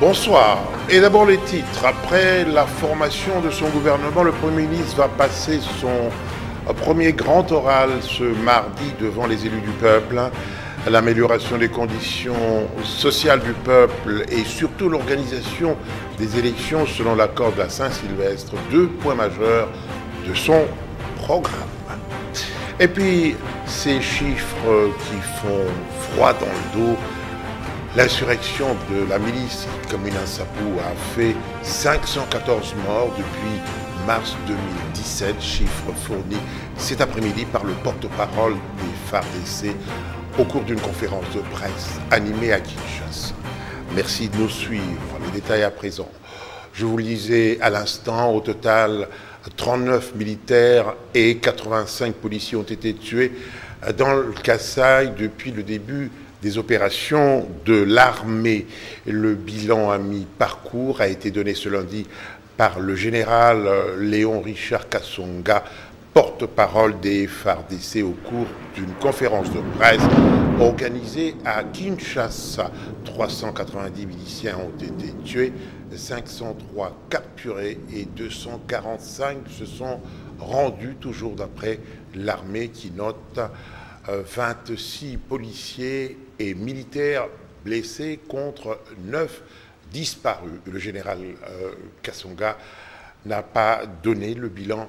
Bonsoir. Et d'abord les titres. Après la formation de son gouvernement, le Premier ministre va passer son premier grand oral ce mardi devant les élus du peuple. L'amélioration des conditions sociales du peuple et surtout l'organisation des élections selon l'accord de la Saint-Sylvestre, deux points majeurs de son programme. Et puis, ces chiffres qui font froid dans le dos. L'insurrection de la milice Kamina Sapou a fait 514 morts depuis mars 2017, chiffre fourni cet après-midi par le porte-parole des FARDC au cours d'une conférence de presse animée à Kinshasa. Merci de nous suivre. Les détails à présent. Je vous le disais à l'instant, au total, 39 militaires et 85 policiers ont été tués dans le Kasaï depuis le début des opérations de l'armée. Le bilan à mi-parcours a été donné ce lundi par le général Léon Richard Kasonga, porte-parole des FARDC au cours d'une conférence de presse organisée à Kinshasa. 390 miliciens ont été tués, 503 capturés et 245 se sont rendus, toujours d'après l'armée qui note 26 policiers et militaires blessés contre 9 disparus. Le général Kasonga n'a pas donné le bilan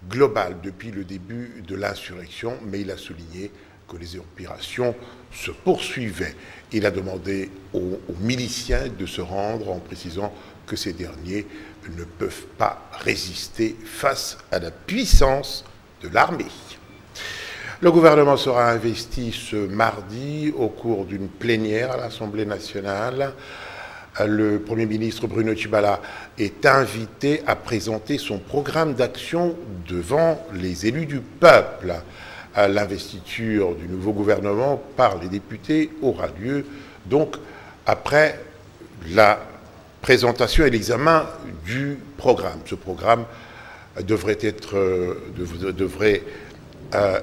global depuis le début de l'insurrection, mais il a souligné que les opérations se poursuivaient. Il a demandé aux miliciens de se rendre en précisant que ces derniers ne peuvent pas résister face à la puissance de l'armée. Le gouvernement sera investi ce mardi au cours d'une plénière à l'Assemblée nationale. Le Premier ministre Bruno Tshibala est invité à présenter son programme d'action devant les élus du peuple. L'investiture du nouveau gouvernement par les députés aura lieu donc après la présentation et l'examen du programme. Ce programme devrait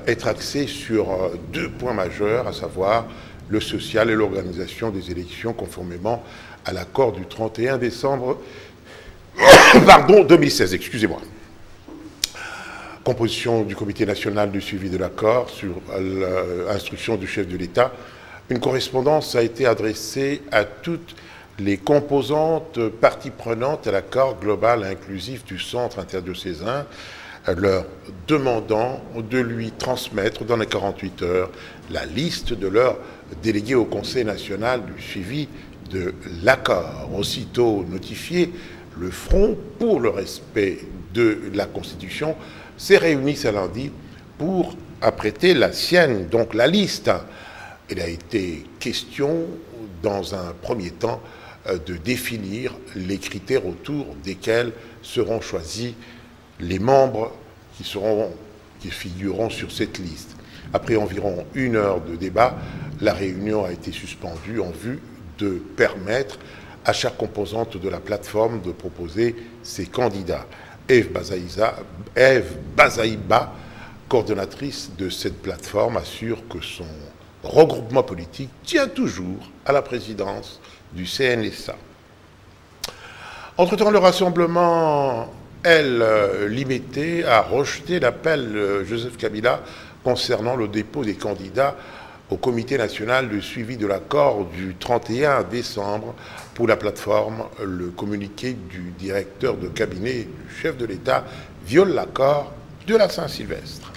être axé sur deux points majeurs, à savoir le social et l'organisation des élections conformément à l'accord du 31 décembre 2016. Excusez-moi. Composition du comité national du suivi de l'accord sur l'instruction du chef de l'État. Une correspondance a été adressée à toutes les composantes parties prenantes à l'accord global et inclusif du centre interdiocésain, leur demandant de lui transmettre dans les 48 heures la liste de leurs délégués au Conseil national du suivi de l'accord. Aussitôt notifié, le Front pour le respect de la Constitution s'est réuni ce lundi pour apprêter la sienne, donc la liste. Il a été question, dans un premier temps, de définir les critères autour desquels seront choisis les membres qui figureront sur cette liste. Après environ 1 heure de débat, la réunion a été suspendue en vue de permettre à chaque composante de la plateforme de proposer ses candidats. Eve Bazaïba, coordonnatrice de cette plateforme, assure que son regroupement politique tient toujours à la présidence du CNSA. Entre-temps, le rassemblement limité a rejeté l'appel de Joseph Kabila concernant le dépôt des candidats au comité national de suivi de l'accord du 31 décembre pour la plateforme. Le communiqué du directeur de cabinet du chef de l'État viole l'accord de la Saint-Sylvestre.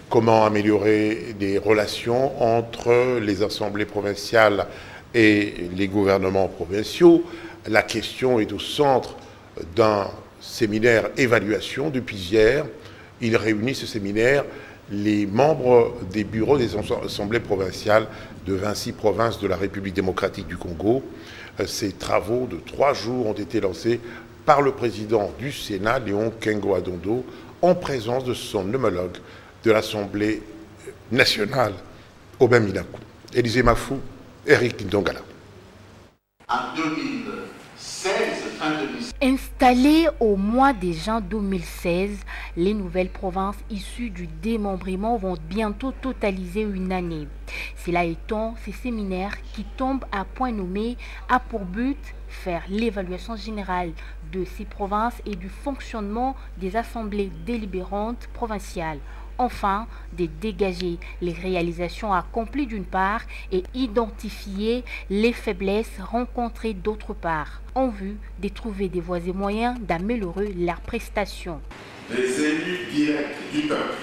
Comment améliorer les relations entre les assemblées provinciales et les gouvernements provinciaux? La question est au centre d'un séminaire évaluation depuis hier. Il réunit ce séminaire les membres des bureaux des assemblées provinciales de 26 provinces de la République démocratique du Congo. Ces travaux de 3 jours ont été lancés par le président du Sénat, Léon Kengo-Adondo, en présence de son homologue de l'Assemblée nationale, Aubin Minakou. Élisée Mafou, Eric Ndongala. En 2016, Installées au mois de juin 2016, les nouvelles provinces issues du démembrement vont bientôt totaliser une année. Cela étant, ces séminaires qui tombent à point nommé a pour but faire l'évaluation générale de ces provinces et du fonctionnement des assemblées délibérantes provinciales. Enfin, de dégager les réalisations accomplies d'une part et identifier les faiblesses rencontrées d'autre part, en vue de trouver des voies et moyens d'améliorer leurs prestations. Les élus directs du peuple,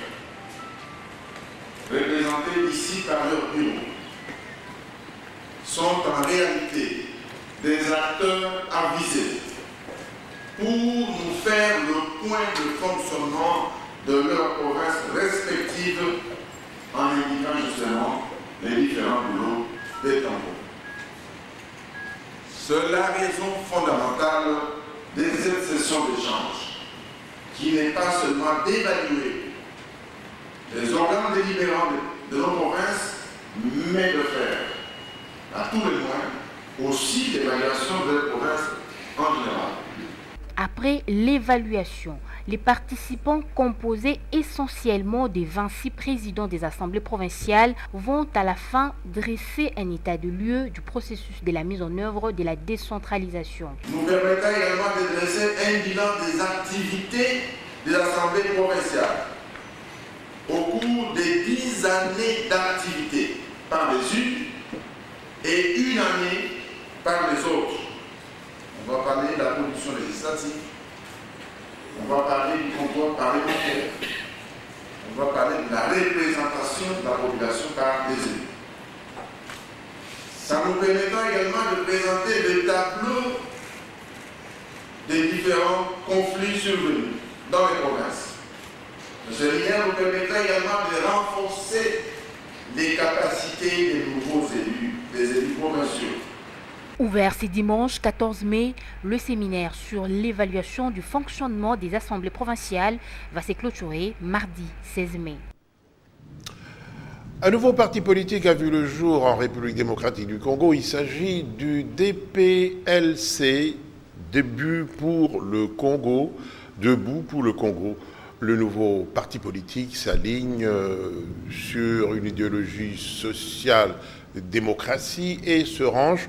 représentés ici par leur bureau, sont en réalité des acteurs avisés pour nous faire le point de fonctionnement de leurs provinces respectives en indiquant justement les différents boulots des tambours. C'est la raison fondamentale de cette session d'échange, qui n'est pas seulement d'évaluer les organes délibérants de nos provinces, mais de faire, à tous les moins, aussi l'évaluation des provinces en général. Après l'évaluation, les participants composés essentiellement des 26 présidents des assemblées provinciales vont à la fin dresser un état de lieu du processus de la mise en œuvre de la décentralisation. Nous permettra également de dresser un bilan des activités des assemblées provinciales au cours des 10 années d'activité par les unes et une année par les autres. On va parler de la production législative, on va parler du contrôle parlementaire, on va parler de la représentation de la population par les élus. Ça nous permettra également de présenter le tableau des différents conflits survenus dans les provinces. Ce lien nous permettra également de renforcer les capacités des nouveaux élus, des élus provinciaux. Ouvert ce dimanche 14 mai, le séminaire sur l'évaluation du fonctionnement des assemblées provinciales va se clôturer mardi 16 mai. Un nouveau parti politique a vu le jour en République démocratique du Congo. Il s'agit du DPLC, Debout pour le Congo, Debout pour le Congo. Le nouveau parti politique s'aligne sur une idéologie sociale, démocratie et se range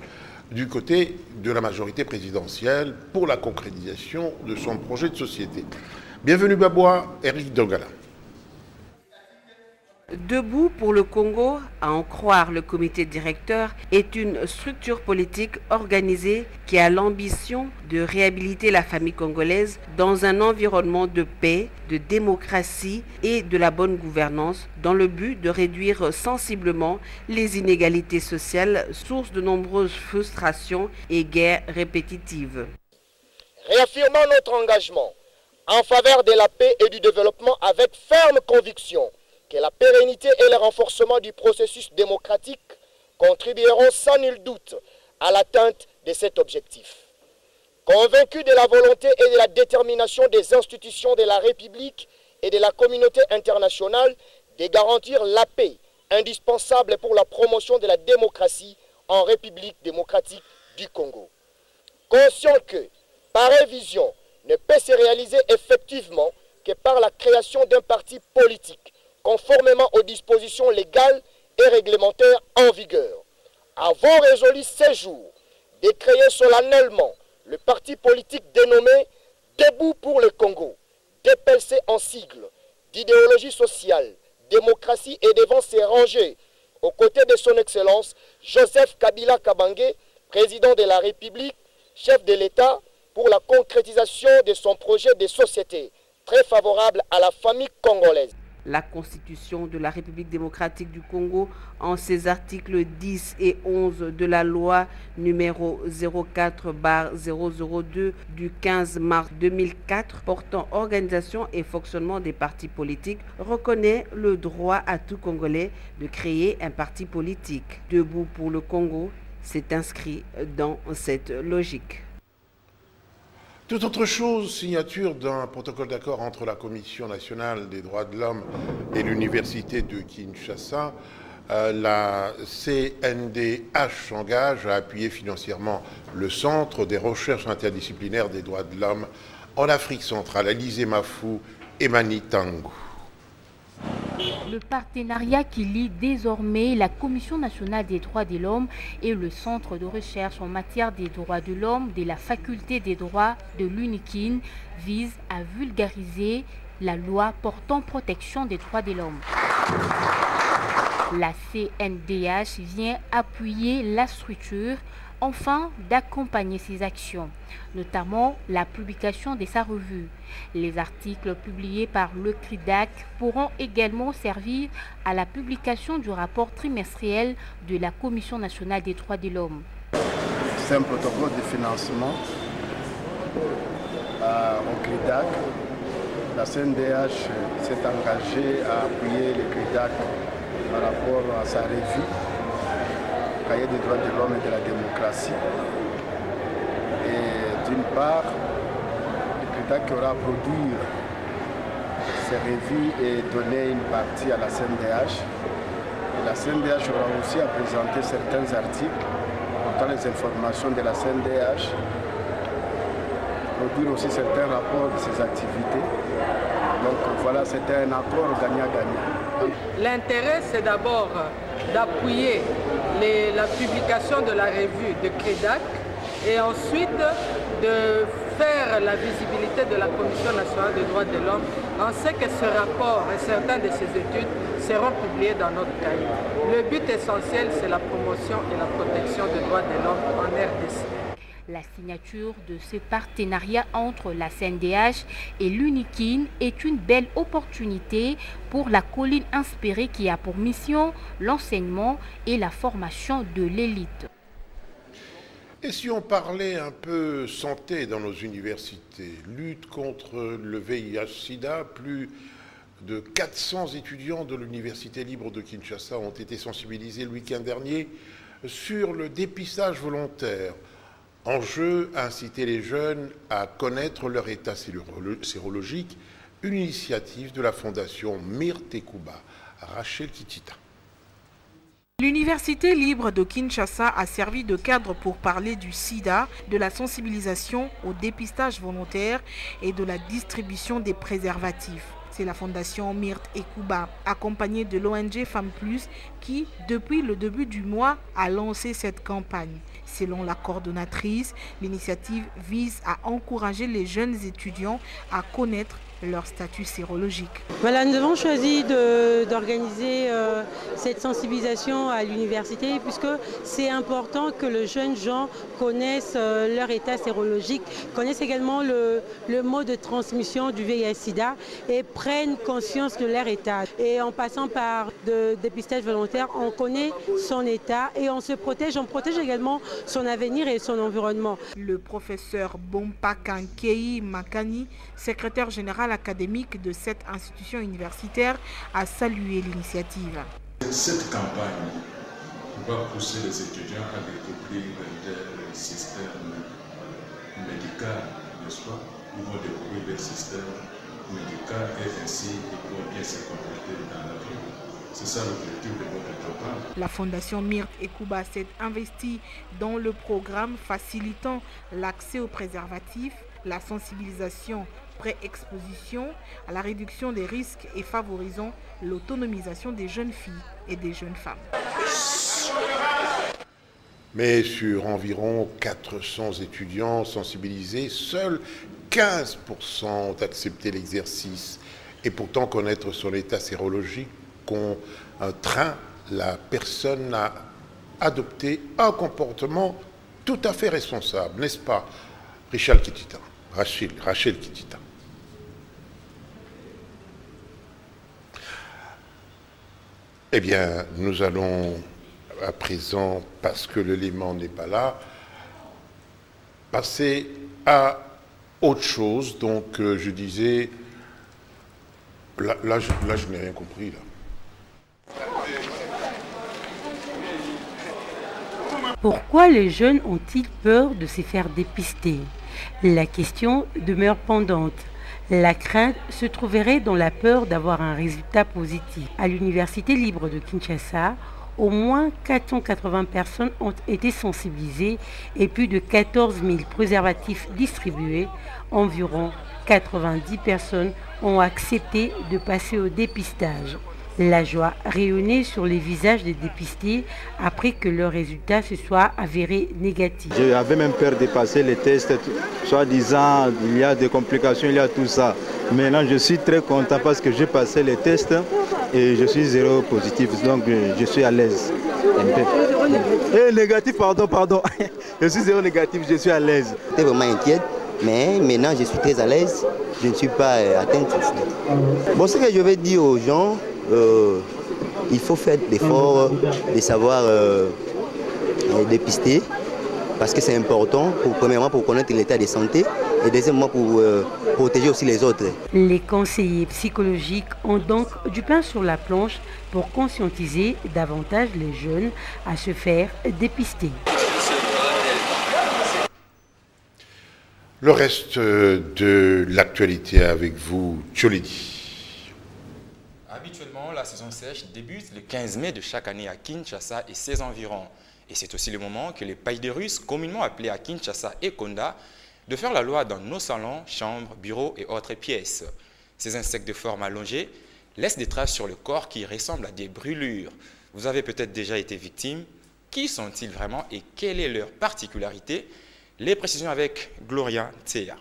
du côté de la majorité présidentielle pour la concrétisation de son projet de société. Bienvenue Babois, Eric Dongala. Debout pour le Congo, à en croire le comité directeur, est une structure politique organisée qui a l'ambition de réhabiliter la famille congolaise dans un environnement de paix, de démocratie et de la bonne gouvernance, dans le but de réduire sensiblement les inégalités sociales, source de nombreuses frustrations et guerres répétitives. Réaffirmons notre engagement en faveur de la paix et du développement avec ferme conviction que la pérennité et le renforcement du processus démocratique contribueront sans nul doute à l'atteinte de cet objectif. Convaincus de la volonté et de la détermination des institutions de la République et de la communauté internationale de garantir la paix indispensable pour la promotion de la démocratie en République démocratique du Congo. Conscient que pareille vision ne peut se réaliser effectivement que par la création d'un parti politique conformément aux dispositions légales et réglementaires en vigueur, avons résolu ces jours de créer solennellement le parti politique dénommé Debout pour le Congo, DPLC en sigle, d'idéologie sociale, démocratie et devant se ranger aux côtés de son Excellence Joseph Kabila Kabange, président de la République, chef de l'État, pour la concrétisation de son projet de société très favorable à la famille congolaise. La Constitution de la République démocratique du Congo, en ses articles 10 et 11 de la loi numéro 04/002 du 15 mars 2004 portant organisation et fonctionnement des partis politiques, reconnaît le droit à tout Congolais de créer un parti politique. Debout pour le Congo s'est inscrit dans cette logique. Toute autre chose, signature d'un protocole d'accord entre la Commission nationale des droits de l'homme et l'Université de Kinshasa. la CNDH s'engage à appuyer financièrement le Centre des recherches interdisciplinaires des droits de l'homme en Afrique centrale, Alizé Mafou et Mani Tango. Le partenariat qui lie désormais la Commission nationale des droits de l'homme et le Centre de recherche en matière des droits de l'homme de la Faculté des droits de l'UNIKIN vise à vulgariser la loi portant protection des droits de l'homme. La CNDH vient appuyer la structure afin d'accompagner ses actions, notamment la publication de sa revue. Les articles publiés par le CRIDAC pourront également servir à la publication du rapport trimestriel de la Commission nationale des droits de l'homme. C'est un protocole de financement au CRIDAC. La CNDH s'est engagée à appuyer le CRIDAC par rapport à sa revue Cahier des droits de l'homme et de la démocratie. Et d'une part, le CRIDAC aura à produire ces revues et donner une partie à la CNDH. Et la CNDH aura aussi à présenter certains articles portant les informations de la CNDH, produire aussi certains rapports de ses activités. Donc voilà, c'était un accord gagnant-gagnant. L'intérêt, c'est d'abord d'appuyer la publication de la revue de CRIDAC et ensuite de faire la visibilité de la Commission nationale des droits de l'homme. On sait que ce rapport et certaines de ces études seront publiées dans notre cahier. Le but essentiel, c'est la promotion et la protection des droits de l'homme en RDC. La signature de ce partenariat entre la CNDH et l'UNIKIN est une belle opportunité pour la colline inspirée qui a pour mission l'enseignement et la formation de l'élite. Et si on parlait un peu santé dans nos universités, lutte contre le VIH-Sida, plus de 400 étudiants de l'Université libre de Kinshasa ont été sensibilisés le week-end dernier sur le dépistage volontaire. Enjeu, inciter les jeunes à connaître leur état sérologique, une initiative de la Fondation Myrte Kuba. Rachel Kitita. L'Université libre de Kinshasa a servi de cadre pour parler du sida, de la sensibilisation au dépistage volontaire et de la distribution des préservatifs. C'est la Fondation Myrte Kuba, accompagnée de l'ONG Femmes Plus, qui, depuis le début du mois, a lancé cette campagne. Selon la coordonnatrice, l'initiative vise à encourager les jeunes étudiants à connaître leur statut sérologique. Voilà, nous avons choisi d'organiser cette sensibilisation à l'université puisque c'est important que les jeunes gens connaissent leur état sérologique, connaissent également le mode de transmission du VIH-Sida et prennent conscience de leur état. Et en passant par le dépistage volontaire, on connaît son état et on se protège, on protège également son avenir et son environnement. Le professeur Bompa Kankei Makani, secrétaire général académique de cette institution universitaire, a salué l'initiative. Cette campagne va pousser les étudiants à découvrir leur système médical, n'est-ce pas? Ils vont découvrir leur système médical et ainsi ils vont bien se comporter dans la vie. C'est ça l'objectif de votre campagne. La Fondation Myrte Kuba s'est investie dans le programme facilitant l'accès aux préservatifs, la sensibilisation pré-exposition, à la réduction des risques et favorisant l'autonomisation des jeunes filles et des jeunes femmes. Mais sur environ 400 étudiants sensibilisés, seuls 15% ont accepté l'exercice. Et pourtant, connaître son état sérologique contraint la personne à adopter un comportement tout à fait responsable, n'est-ce pas, Rachel Kitita? Rachel Kitita. Eh bien, nous allons à présent, parce que l'élément n'est pas là, passer à autre chose. Donc, je disais, là, je n'ai rien compris, là. Pourquoi les jeunes ont-ils peur de se faire dépister? La question demeure pendante. La crainte se trouverait dans la peur d'avoir un résultat positif. À l'Université libre de Kinshasa, Au moins 480 personnes ont été sensibilisées et plus de 14 000 préservatifs distribués. Environ 90 personnes ont accepté de passer au dépistage. La joie rayonnait sur les visages des dépistés après que leurs résultats se soient avérés négatifs. J'avais même peur de passer les tests, soi-disant il y a des complications, il y a tout ça. Maintenant je suis très content parce que j'ai passé les tests et je suis zéro positif, donc je suis à l'aise. Négatif, pardon. Je suis zéro négatif, je suis à l'aise. J'étais vraiment inquiète, mais maintenant je suis très à l'aise, je ne suis pas atteinte. Bon, ce que je vais dire aux gens, il faut faire l'effort de savoir dépister parce que c'est important, premièrement pour connaître l'état de santé et deuxièmement pour protéger aussi les autres. Les conseillers psychologiques ont donc du pain sur la planche pour conscientiser davantage les jeunes à se faire dépister. Le reste de l'actualité avec vous, Tcholidi. Habituellement, la saison sèche débute le 15 mai de chaque année à Kinshasa et ses environs. Et c'est aussi le moment que les païdérus, communément appelés à Kinshasa et Konda, de faire la loi dans nos salons, chambres, bureaux et autres pièces. Ces insectes de forme allongée laissent des traces sur le corps qui ressemblent à des brûlures. Vous avez peut-être déjà été victime. Qui sont-ils vraiment et quelle est leur particularité? Les précisions avec Gloria Théa.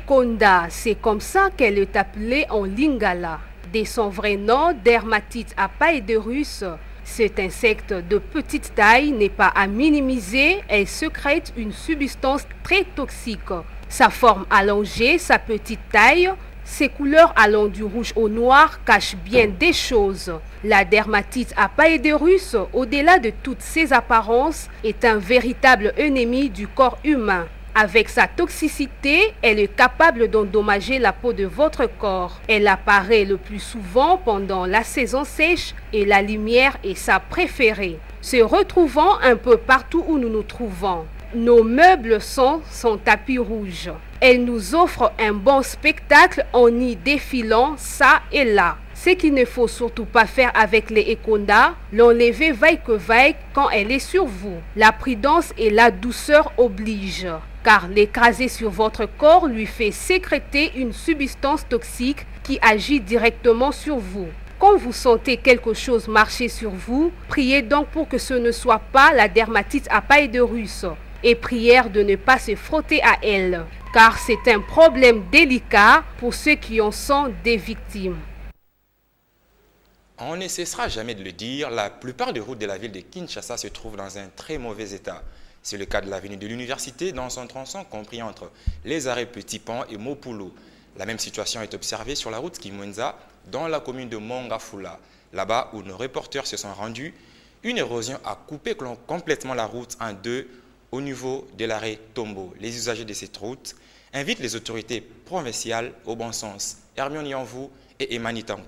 Konda, c'est comme ça qu'elle est appelée en lingala. De son vrai nom, dermatite à païdérus. Cet insecte de petite taille n'est pas à minimiser, elle sécrète une substance très toxique. Sa forme allongée, sa petite taille, ses couleurs allant du rouge au noir cachent bien des choses. La dermatite à païdérus, au-delà de toutes ses apparences, est un véritable ennemi du corps humain. Avec sa toxicité, elle est capable d'endommager la peau de votre corps. Elle apparaît le plus souvent pendant la saison sèche et la lumière est sa préférée. Se retrouvant un peu partout où nous nous trouvons, nos meubles sont son tapis rouge. Elle nous offre un bon spectacle en y défilant ça et là. Ce qu'il ne faut surtout pas faire avec les Ekonda, l'enlever vaille que vaille quand elle est sur vous. La prudence et la douceur obligent, car l'écraser sur votre corps lui fait sécréter une substance toxique qui agit directement sur vous. Quand vous sentez quelque chose marcher sur vous, priez donc pour que ce ne soit pas la dermatite à païdérus et prière de ne pas se frotter à elle, car c'est un problème délicat pour ceux qui en sont des victimes. On ne cessera jamais de le dire, la plupart des routes de la ville de Kinshasa se trouvent dans un très mauvais état. C'est le cas de l'avenue de l'Université dans son tronçon compris entre les arrêts Petit Pont et Mopulu. La même situation est observée sur la route Kimwenza dans la commune de Mongafula. Là-bas où nos reporters se sont rendus, une érosion a coupé complètement la route en deux au niveau de l'arrêt Tombo. Les usagers de cette route invitent les autorités provinciales au bon sens. Hermione Yanvou et Emani Tangou.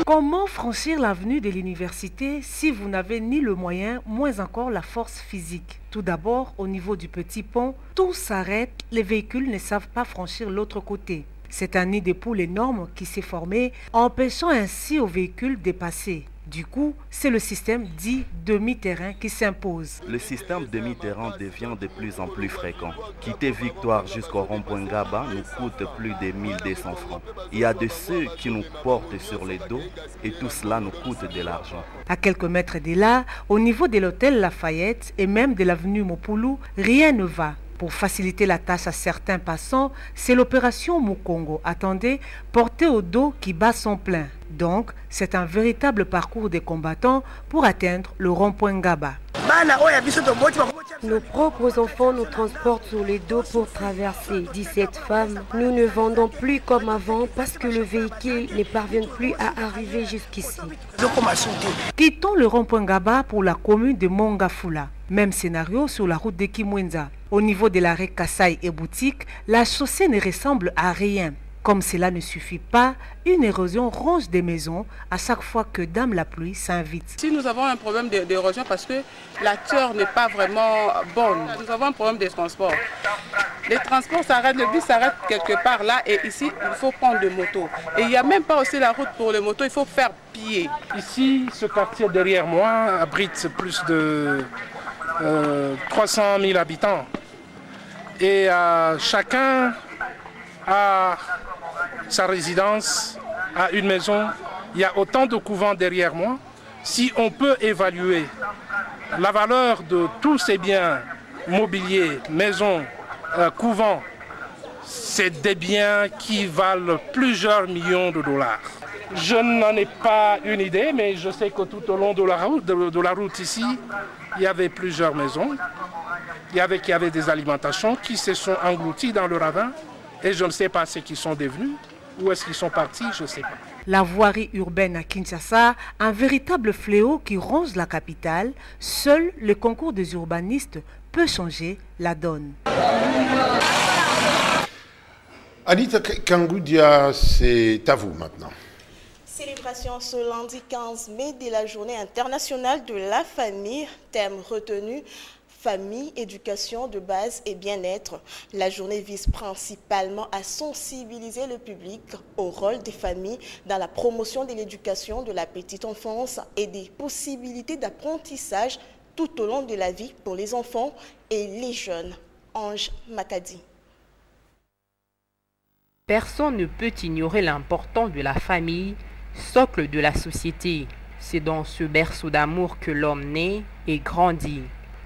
Comment franchir l'avenue de l'université si vous n'avez ni le moyen, moins encore la force physique? Tout d'abord, au niveau du petit pont, tout s'arrête, les véhicules ne savent pas franchir l'autre côté. C'est un nid de poules énorme qui s'est formé, empêchant ainsi aux véhicules de passer. Du coup, c'est le système dit demi-terrain qui s'impose. Le système demi-terrain devient de plus en plus fréquent. Quitter Victoire jusqu'au rond-point Gaba nous coûte plus de 1200 francs. Il y a de ceux qui nous portent sur les dos et tout cela nous coûte de l'argent. À quelques mètres de là, au niveau de l'hôtel Lafayette et même de l'avenue Mopulu, rien ne va. Pour faciliter la tâche à certains passants, c'est l'opération Mukongo, attendez, portée au dos qui bat son plein. Donc, c'est un véritable parcours des combattants pour atteindre le rond-point Gaba. Nos propres enfants nous transportent sur les dos pour traverser. 17 femmes, nous ne vendons plus comme avant parce que le véhicule ne parvient plus à arriver jusqu'ici. Quittons le rond-point Gaba pour la commune de Mongafula. Même scénario sur la route de Kimwenza. Au niveau de l'arrêt Kassai et Boutique, la chaussée ne ressemble à rien. Comme cela ne suffit pas, une érosion ronge des maisons à chaque fois que Dame la Pluie s'invite. Si nous avons un problème d'érosion parce que la terre n'est pas vraiment bonne, nous avons un problème de transport. Les transports s'arrêtent, le bus s'arrête quelque part là et ici il faut prendre des motos. Et il n'y a même pas aussi la route pour les motos, il faut faire pied. Ici, ce quartier derrière moi abrite plus de 300 000 habitants. Et chacun a sa résidence, a une maison. Il y a autant de couvents derrière moi. Si on peut évaluer la valeur de tous ces biens mobiliers, maisons, couvents, c'est des biens qui valent plusieurs millions de dollars. Je n'en ai pas une idée, mais je sais que tout au long de la route ici, il y avait plusieurs maisons. Il y avait des alimentations qui se sont englouties dans le ravin. Et je ne sais pas ce qu'ils sont devenus. Où est-ce qu'ils sont partis, je ne sais pas. La voirie urbaine à Kinshasa, un véritable fléau qui ronge la capitale. Seul le concours des urbanistes peut changer la donne. Anita Kangoudia, c'est à vous maintenant. Célébration ce lundi 15 mai de la Journée internationale de la famille, thème retenu. Famille, éducation de base et bien-être. La journée vise principalement à sensibiliser le public au rôle des familles dans la promotion de l'éducation de la petite enfance et des possibilités d'apprentissage tout au long de la vie pour les enfants et les jeunes. Ange Makadi. Personne ne peut ignorer l'importance de la famille, socle de la société. C'est dans ce berceau d'amour que l'homme naît et grandit.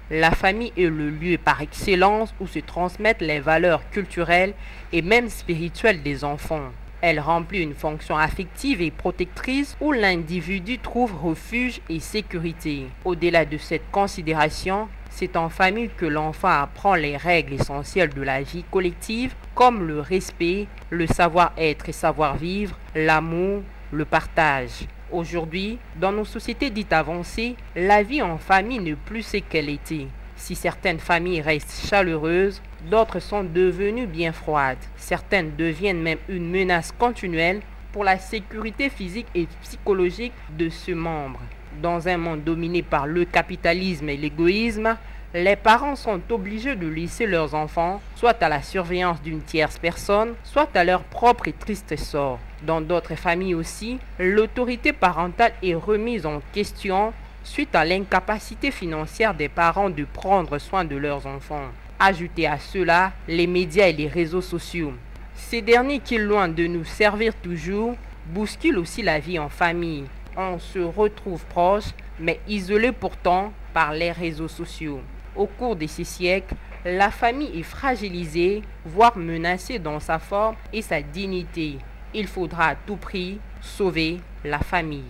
La famille est le lieu par excellence où se transmettent les valeurs culturelles et même spirituelles des enfants. Elle remplit une fonction affective et protectrice où l'individu trouve refuge et sécurité. Au-delà de cette considération, c'est en famille que l'enfant apprend les règles essentielles de la vie collective comme le respect, le savoir-être et savoir-vivre, l'amour, le partage. Aujourd'hui, dans nos sociétés dites avancées, la vie en famille n'est plus ce qu'elle était. Si certaines familles restent chaleureuses, d'autres sont devenues bien froides. Certaines deviennent même une menace continuelle pour la sécurité physique et psychologique de ce membre. Dans un monde dominé par le capitalisme et l'égoïsme, les parents sont obligés de laisser leurs enfants soit à la surveillance d'une tierce personne, soit à leur propre et triste sort. Dans d'autres familles aussi, l'autorité parentale est remise en question suite à l'incapacité financière des parents de prendre soin de leurs enfants. Ajoutez à cela les médias et les réseaux sociaux. Ces derniers qui, loin de nous servir toujours, bousculent aussi la vie en famille. On se retrouve proches, mais isolés pourtant par les réseaux sociaux. Au cours de ces siècles, la famille est fragilisée, voire menacée dans sa forme et sa dignité. Il faudra à tout prix sauver la famille.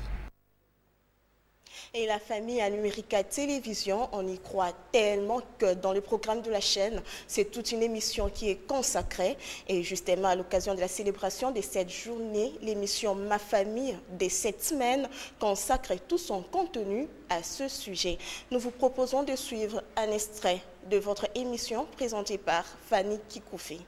Et la famille à Numérica Télévision, on y croit tellement que dans le programme de la chaîne, c'est toute une émission qui est consacrée. Et justement, à l'occasion de la célébration de cette journée, l'émission Ma Famille des 7 semaines consacre tout son contenu à ce sujet. Nous vous proposons de suivre un extrait de votre émission présentée par Fanny Kikoufi.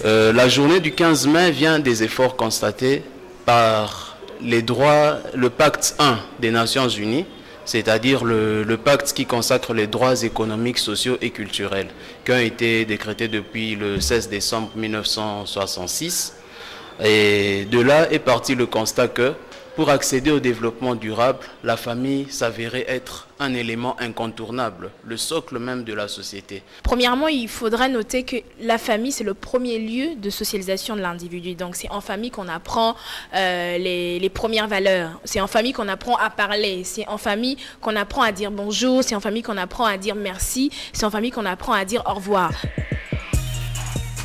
La journée du 15 mai vient des efforts constatés par les droits, le pacte 1 des Nations Unies, c'est-à-dire le pacte qui consacre les droits économiques, sociaux et culturels, qui ont été décrétés depuis le 16 décembre 1966. Et de là est parti le constat que pour accéder au développement durable, la famille s'avérait être un élément incontournable, le socle même de la société. Premièrement, il faudra noter que la famille, c'est le premier lieu de socialisation de l'individu. Donc c'est en famille qu'on apprend les premières valeurs. C'est en famille qu'on apprend à parler. C'est en famille qu'on apprend à dire bonjour. C'est en famille qu'on apprend à dire merci. C'est en famille qu'on apprend à dire au revoir.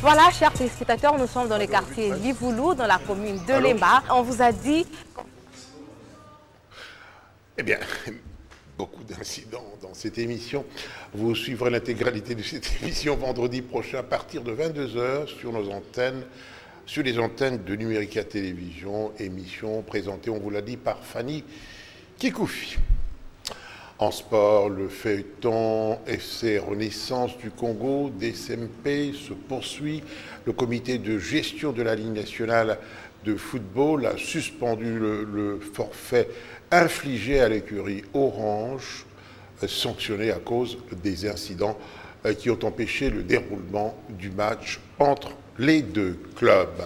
Voilà, chers téléspectateurs, nous sommes dans le quartier Livoulou, dans la commune de Lemba. On vous a dit... Eh bien, beaucoup d'incidents dans cette émission. Vous suivrez l'intégralité de cette émission vendredi prochain à partir de 22h sur nos antennes, sur les antennes de Numérica Télévision, émission présentée, on vous l'a dit, par Fanny Kikoufi. En sport, le feuilleton FC Renaissance du Congo, DSMP, se poursuit. Le comité de gestion de la Ligue nationale de football a suspendu le forfait infligé à l'écurie Orange, sanctionné à cause des incidents qui ont empêché le déroulement du match entre les deux clubs.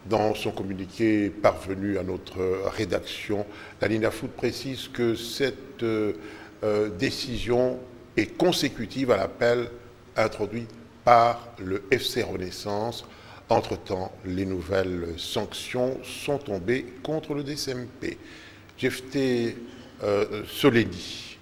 Dans son communiqué parvenu à notre rédaction, la Linafoot précise que cette décision est consécutive à l'appel introduit par le FC Renaissance. Entre-temps, les nouvelles sanctions sont tombées contre le DSMP. Jefté Solédi.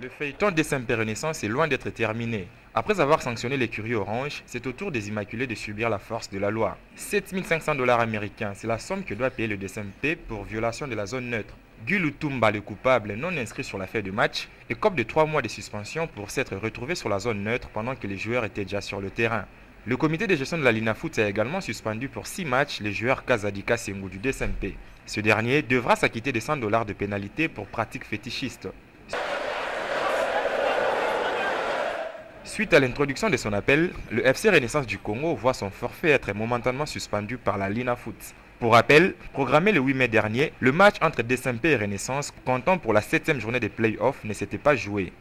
Le feuilleton DSMP Renaissance est loin d'être terminé. Après avoir sanctionné l'écurie Orange, c'est au tour des Immaculés de subir la force de la loi. 7 500 $ américains, c'est la somme que doit payer le DSMP pour violation de la zone neutre. Gulutumba, le coupable non inscrit sur la feuille de match, écope de 3 mois de suspension pour s'être retrouvé sur la zone neutre pendant que les joueurs étaient déjà sur le terrain. Le comité de gestion de la Linafoot a également suspendu pour 6 matchs les joueurs Kazadika Sengu du DSMP. Ce dernier devra s'acquitter de 100 $ de pénalité pour pratique fétichiste. Suite à l'introduction de son appel, le FC Renaissance du Congo voit son forfait être momentanément suspendu par la Linafoot. Pour rappel, programmé le 8 mai dernier, le match entre DSMP et Renaissance, comptant pour la 7e journée des play-offs, ne s'était pas joué.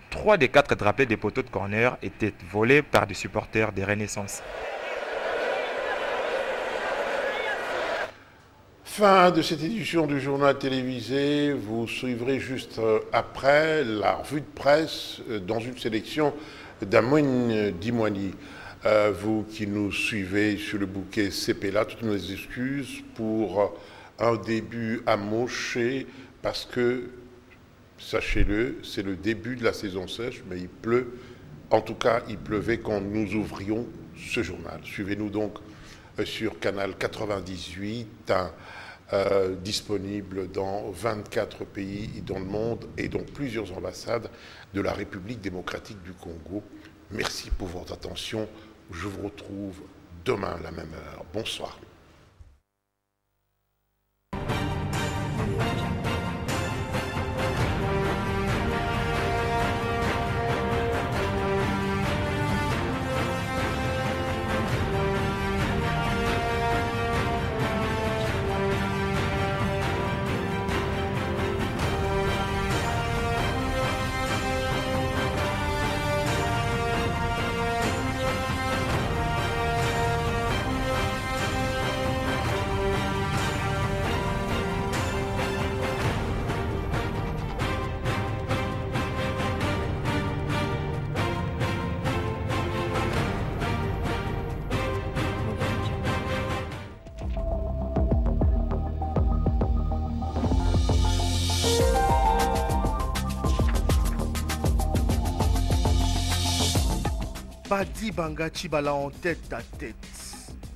3 des 4 drapés des poteaux de corner étaient volés par des supporters des Renaissance. Fin de cette édition du journal télévisé. Vous suivrez juste après la revue de presse dans une sélection d'Amoun Dimouani. Vous qui nous suivez sur le bouquet CPLA, toutes nos excuses pour un début amoché parce que, sachez-le, c'est le début de la saison sèche, mais il pleut. En tout cas, il pleuvait quand nous ouvrions ce journal. Suivez-nous donc sur Canal 98, disponible dans 24 pays dans le monde et dans plusieurs ambassades de la République démocratique du Congo. Merci pour votre attention. Je vous retrouve demain à la même heure. Bonsoir. Badi Banga Tchibala en tête à tête.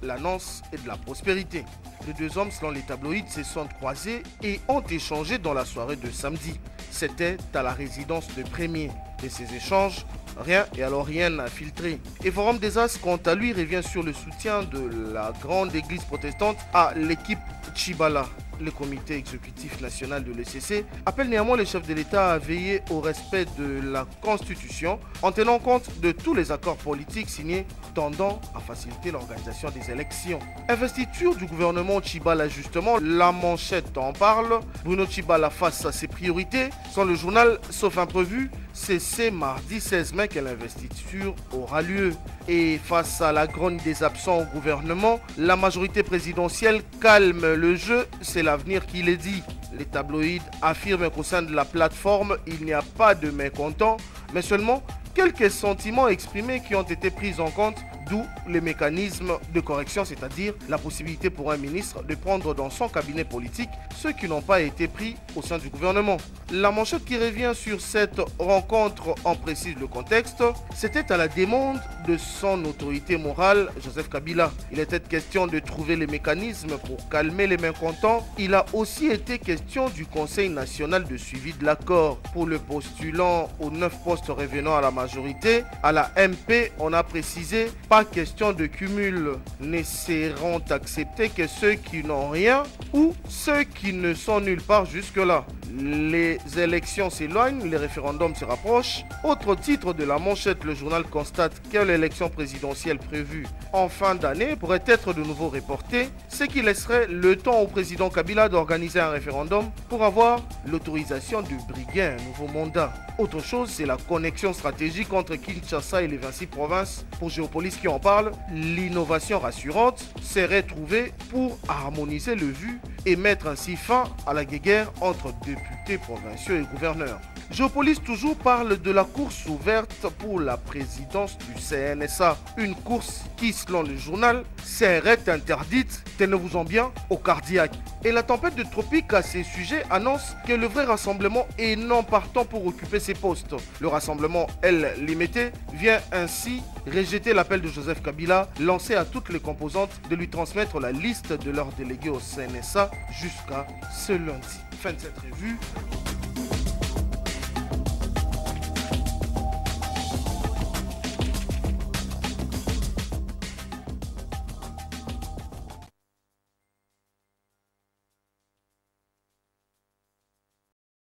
L'annonce est de la prospérité. Les deux hommes, selon les tabloïds, se sont croisés et ont échangé dans la soirée de samedi. C'était à la résidence de Premier. De ces échanges, rien et alors rien n'a filtré. Et Forum des As, quant à lui, revient sur le soutien de la grande église protestante à l'équipe Tchibala. Le comité exécutif national de l'ECC appelle néanmoins les chefs de l'État à veiller au respect de la Constitution en tenant compte de tous les accords politiques signés tendant à faciliter l'organisation des élections. Investiture du gouvernement Tchibala justement, la manchette en parle. Bruno Tchibala face à ses priorités. Sans le journal, sauf imprévu, c'est mardi 16 mai que l'investiture aura lieu. Et face à la grogne des absents au gouvernement, la majorité présidentielle calme le jeu, c'est l'avenir qui l'est dit. Les tabloïds affirment qu'au sein de la plateforme, il n'y a pas de mécontents, mais seulement quelques sentiments exprimés qui ont été pris en compte, d'où les mécanismes de correction, c'est-à-dire la possibilité pour un ministre de prendre dans son cabinet politique ceux qui n'ont pas été pris au sein du gouvernement. La manchette qui revient sur cette rencontre en précise le contexte, c'était à la demande de son autorité morale, Joseph Kabila. Il était question de trouver les mécanismes pour calmer les mécontents. Il a aussi été question du Conseil national de suivi de l'accord. Pour le postulant aux 9 postes revenant à la majorité, à la MP, on a précisé pas question de cumul. Ne seront acceptés que ceux qui n'ont rien ou ceux qui ne sont nulle part jusque-là. Les élections s'éloignent, les référendums se rapprochent. Autre titre de la manchette, le journal constate que l'élection présidentielle prévue en fin d'année pourrait être de nouveau reportée, ce qui laisserait le temps au président Kabila d'organiser un référendum pour avoir l'autorisation de briguer un nouveau mandat. Autre chose, c'est la connexion stratégique entre Kinshasa et les 26 provinces. Pour Géopolis qui en parle, l'innovation rassurante serait trouvée pour harmoniser le vu et mettre ainsi fin à la guéguerre entre députés provinciaux et gouverneurs. Géopolis toujours parle de la course ouverte pour la présidence du CNSA. Une course qui, selon le journal, serait interdite, tenez-vous-en bien, au cardiaque. Et la tempête de tropique à ces sujets annonce que le vrai rassemblement est non partant pour occuper ces postes. Le rassemblement L limité vient ainsi rejeter l'appel de Joseph Kabila lancé à toutes les composantes de lui transmettre la liste de leurs délégués au CNSA jusqu'à ce lundi. Fin de cette revue.